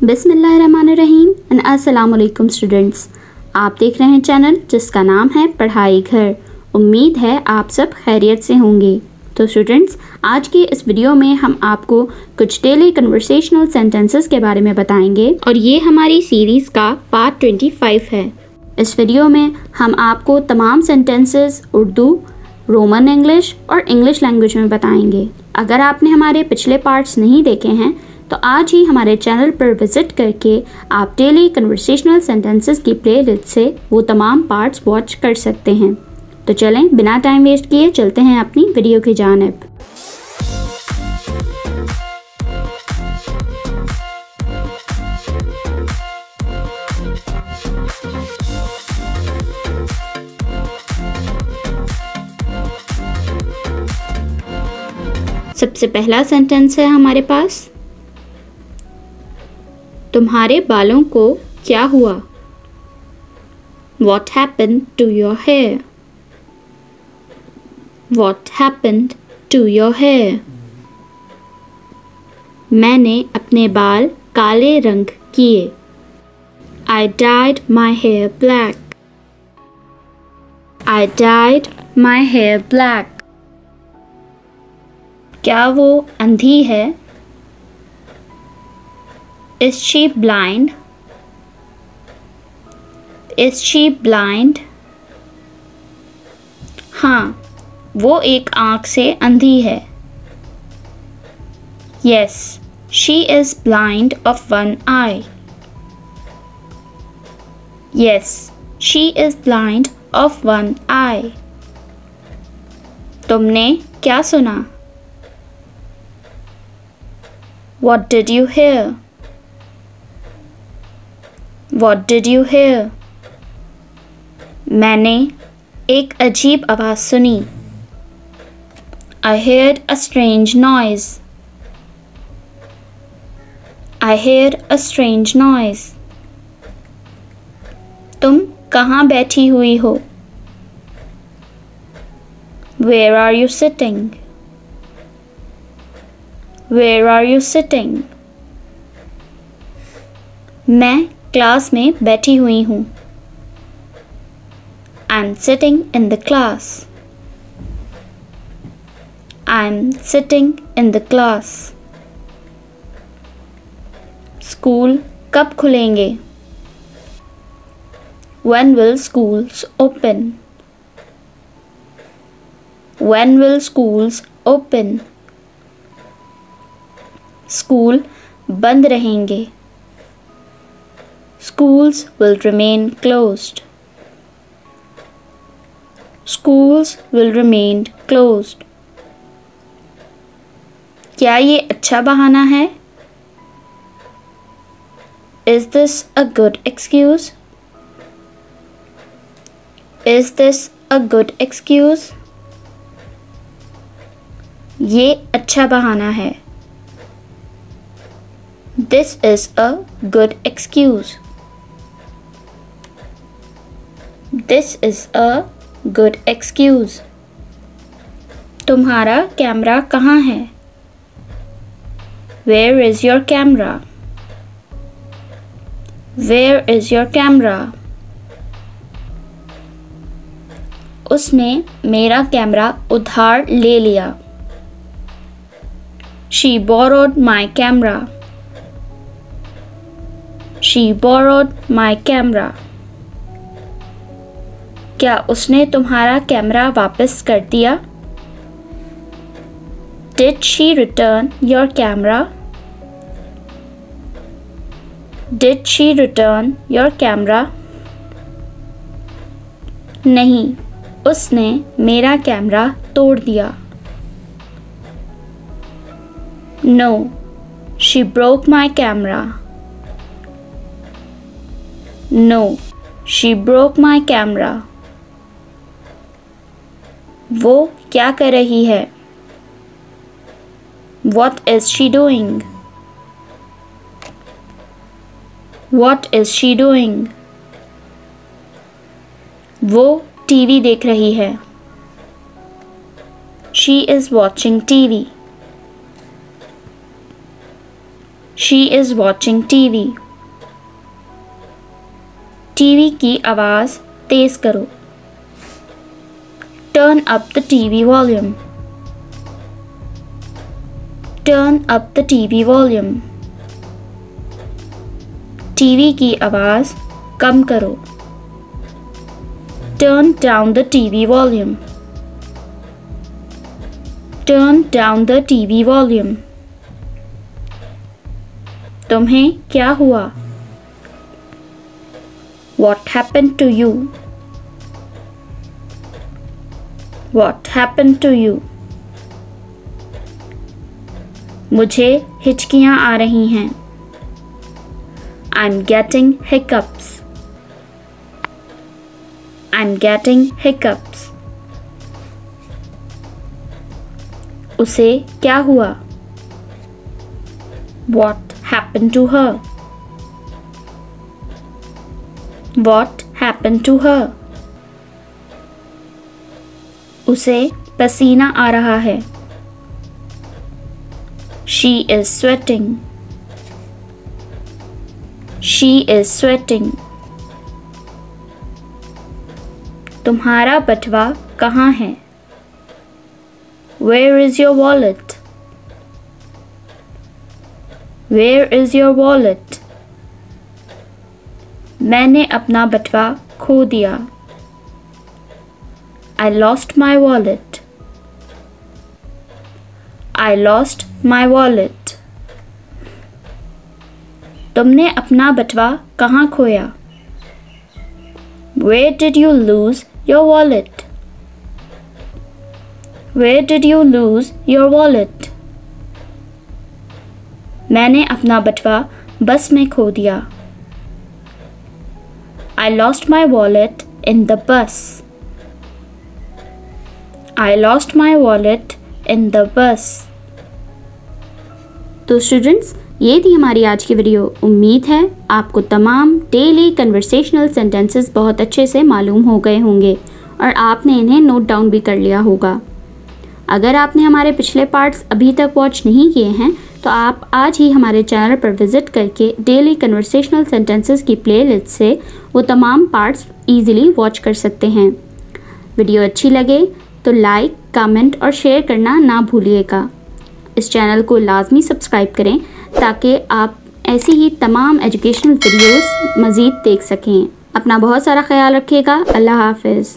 बिस्मिल्लाहिर्रहमानिर्रहीम एंड अस्सलाम वालेकुम स्टूडेंट्स। आप देख रहे हैं चैनल जिसका नाम है पढ़ाई घर। उम्मीद है आप सब खैरियत से होंगे। तो स्टूडेंट्स, आज की इस वीडियो में हम आपको कुछ डेली कन्वर्सेशनल सेंटेंसेस के बारे में बताएंगे और ये हमारी सीरीज़ का पार्ट 25 है। इस वीडियो में हम आपको तमाम सेंटेंसेस उर्दू, रोमन इंग्लिश और इंग्लिश लैंग्वेज में बताएंगे। अगर आपने हमारे पिछले पार्ट्स नहीं देखे हैं तो आज ही हमारे चैनल पर विज़िट करके आप डेली कन्वर्सेशनल सेंटेंसेस की प्लेलिस्ट से वो तमाम पार्ट्स वॉच कर सकते हैं। तो चलें बिना टाइम वेस्ट किए चलते हैं अपनी वीडियो की जानिब। सबसे पहला सेंटेंस है हमारे पास, तुम्हारे बालों को क्या हुआ? What happened to your hair? What happened to your hair? मैंने अपने बाल काले रंग किए। I dyed my hair black. I dyed my hair black. क्या वो अंधी है? Is she blind? Is she blind? हाँ, वो एक आँख से अंधी है। Yes, she is blind of one eye. Yes, she is blind of one eye. तुमने क्या सुना? What did you hear? What did you hear? मैंने एक अजीब आवाज़ सुनी। I heard a strange noise. I heard a strange noise. तुम कहाँ बैठी हुई हो? Where are you sitting? Where are you sitting? मैं क्लास में बैठी हुई हूँ। I'm sitting in the class. I'm sitting in the class. School कब खुलेंगे? When will schools open? When will schools open? School बंद रहेंगे। Schools will remain closed. Schools will remain closed. क्या ये अच्छा बहाना है? Is this a good excuse? Is this a good excuse? ये अच्छा बहाना है। This is a good excuse. This is a good excuse. तुम्हारा कैमरा कहाँ है? Where is your camera? Where is your camera? उसने मेरा कैमरा उधार ले लिया। She borrowed my camera. She borrowed my camera. क्या उसने तुम्हारा कैमरा वापस कर दिया? Did she return your camera? Did she return your camera? नहीं, उसने मेरा कैमरा तोड़ दिया। No, she broke my camera. No, she broke my camera. वो क्या कर रही है? What is she doing? What is she doing? वो टीवी देख रही है। She is watching TV. She is watching TV. TV की आवाज़ तेज़ करो. Turn up the TV volume. Turn up the TV volume. TV की आवाज़ कम करो. Turn down the TV volume. Turn down the TV volume. तुम्हें क्या हुआ? What happened to you? What happened to you? मुझे हिचकियाँ आ रही हैं. I'm getting hiccups. I'm getting hiccups. उसे क्या हुआ? What happened to her? What happened to her? उसे पसीना आ रहा है. She is sweating. She is sweating. तुम्हारा बटुआ कहाँ है? Where is your wallet? Where is your wallet? मैंने अपना बटुआ खो दिया. I lost my wallet. I lost my wallet. तुमने अपना बटुआ कहाँ खोया? Where did you lose your wallet? Where did you lose your wallet? मैंने अपना बटुआ बस में खो दिया. I lost my wallet in the bus. I lost my wallet in the bus. तो स्टूडेंट्स, ये थी हमारी आज की वीडियो. उम्मीद है आपको तमाम डेली कन्वर्सेशनल सेंटेंसेस बहुत अच्छे से मालूम हो गए होंगे और आपने इन्हें नोट डाउन भी कर लिया होगा. अगर आपने हमारे पिछले पार्ट्स अभी तक वॉच नहीं किए हैं तो आप आज ही हमारे चैनल पर विज़िट करके डेली कन्वर्सेशनल सेंटेंसेस की प्लेलिस्ट से वो तमाम पार्ट्स इजीली वॉच कर सकते हैं. वीडियो अच्छी लगे तो लाइक, कमेंट और शेयर करना ना भूलिएगा. इस चैनल को लाजमी सब्सक्राइब करें ताकि आप ऐसी ही तमाम एजुकेशनल वीडियोस मज़ीद देख सकें. अपना बहुत सारा ख्याल रखिएगा. अल्लाह हाफ़िज़.